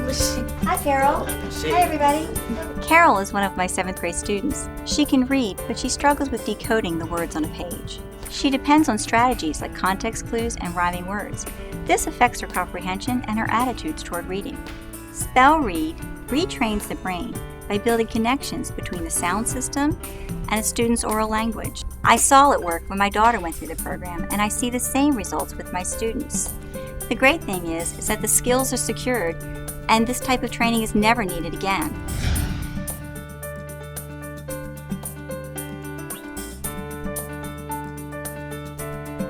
Hi, Carol. Hi, everybody. Carol is one of my 7th grade students. She can read, but she struggles with decoding the words on a page. She depends on strategies like context clues and rhyming words. This affects her comprehension and her attitudes toward reading. SpellRead retrains the brain by building connections between the sound system and a student's oral language. I saw it work when my daughter went through the program, and I see the same results with my students. The great thing is that the skills are secured, and this type of training is never needed again.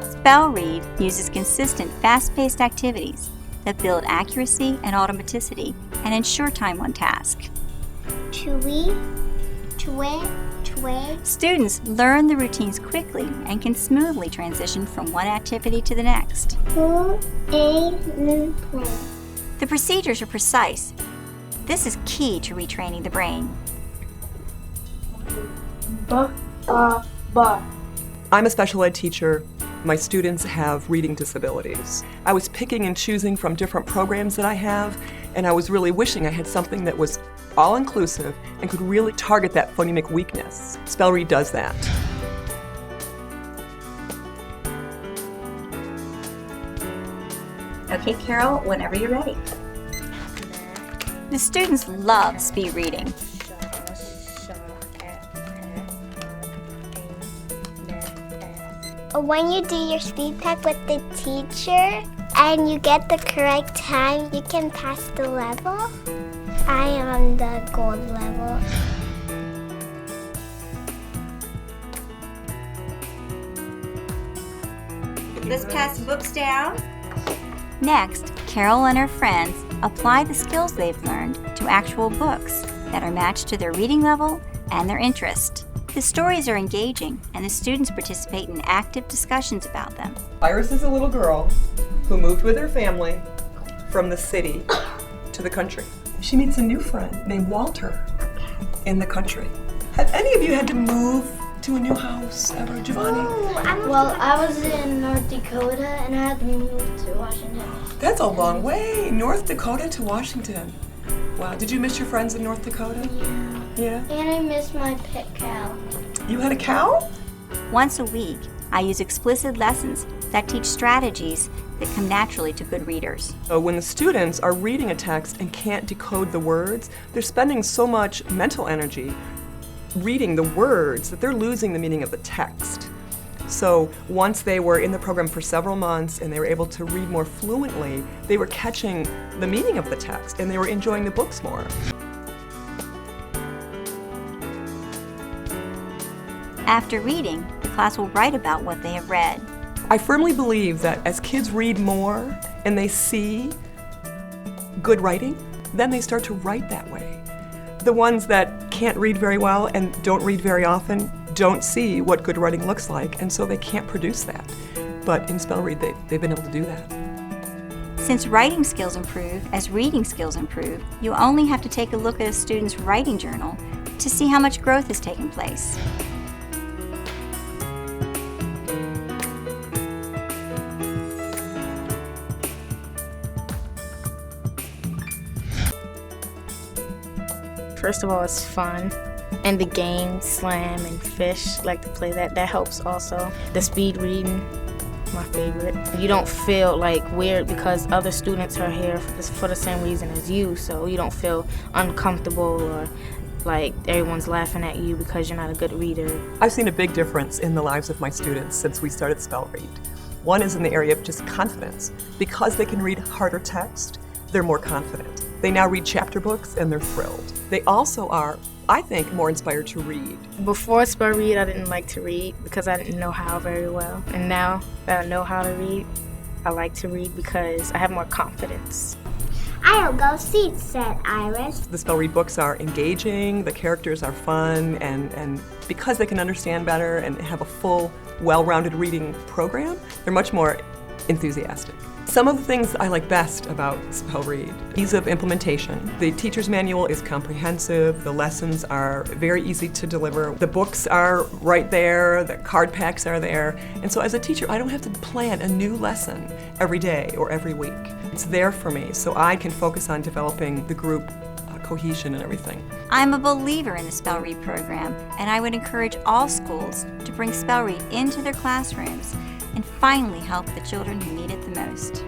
SpellRead uses consistent, fast-paced activities that build accuracy and automaticity and ensure time on task. Students learn the routines quickly and can smoothly transition from one activity to the next. The procedures are precise. This is key to retraining the brain. I'm a special ed teacher. My students have reading disabilities. I was picking and choosing from different programs that I have, and I was really wishing I had something that was all-inclusive and could really target that phonemic weakness. SpellRead does that. Okay, Carol, whenever you're ready. The students love speed reading. When you do your speed pack with the teacher and you get the correct time, you can pass the level. I am on the gold level. Let's pass the books down. Next, Carol and her friends apply the skills they've learned to actual books that are matched to their reading level and their interest. The stories are engaging, and the students participate in active discussions about them. Iris is a little girl who moved with her family from the city to the country. She meets a new friend named Walter in the country. Have any of you had to move to a new house ever, Giovanni? Well, I was in North Dakota and I had to move to Washington. That's a long way, North Dakota to Washington. Wow, did you miss your friends in North Dakota? Yeah. And I missed my pet cow. You had a cow? Once a week, I use explicit lessons that teach strategies that come naturally to good readers. So when the students are reading a text and can't decode the words, they're spending so much mental energy reading the words that they're losing the meaning of the text. So once they were in the program for several months and they were able to read more fluently, they were catching the meaning of the text and they were enjoying the books more. After reading, the class will write about what they have read. I firmly believe that as kids read more and they see good writing, then they start to write that way. The ones that can't read very well and don't read very often don't see what good writing looks like, and so they can't produce that. But in SpellRead, they've been able to do that. Since writing skills improve as reading skills improve, you only have to take a look at a student's writing journal to see how much growth has taken place. First of all, it's fun. And the game, slam and fish, like to play that. That helps also. The speed reading, my favorite. You don't feel like weird because other students are here for the same reason as you, so you don't feel uncomfortable or like everyone's laughing at you because you're not a good reader. I've seen a big difference in the lives of my students since we started SpellRead. One is in the area of just confidence. Because they can read harder text, they're more confident. They now read chapter books and they're thrilled. They also are, I think, more inspired to read. Before SpellRead, I didn't like to read because I didn't know how very well. And now that I know how to read, I like to read because I have more confidence. I'll go see, said Iris. The SpellRead books are engaging, the characters are fun, and because they can understand better and have a full, well-rounded reading program, they're much more enthusiastic. Some of the things I like best about SpellRead: ease of implementation. The teacher's manual is comprehensive, the lessons are very easy to deliver, the books are right there, the card packs are there, and so as a teacher I don't have to plan a new lesson every day or every week. It's there for me, so I can focus on developing the group cohesion and everything. I'm a believer in the SpellRead program, and I would encourage all schools to bring SpellRead into their classrooms and finally help the children who need it the most.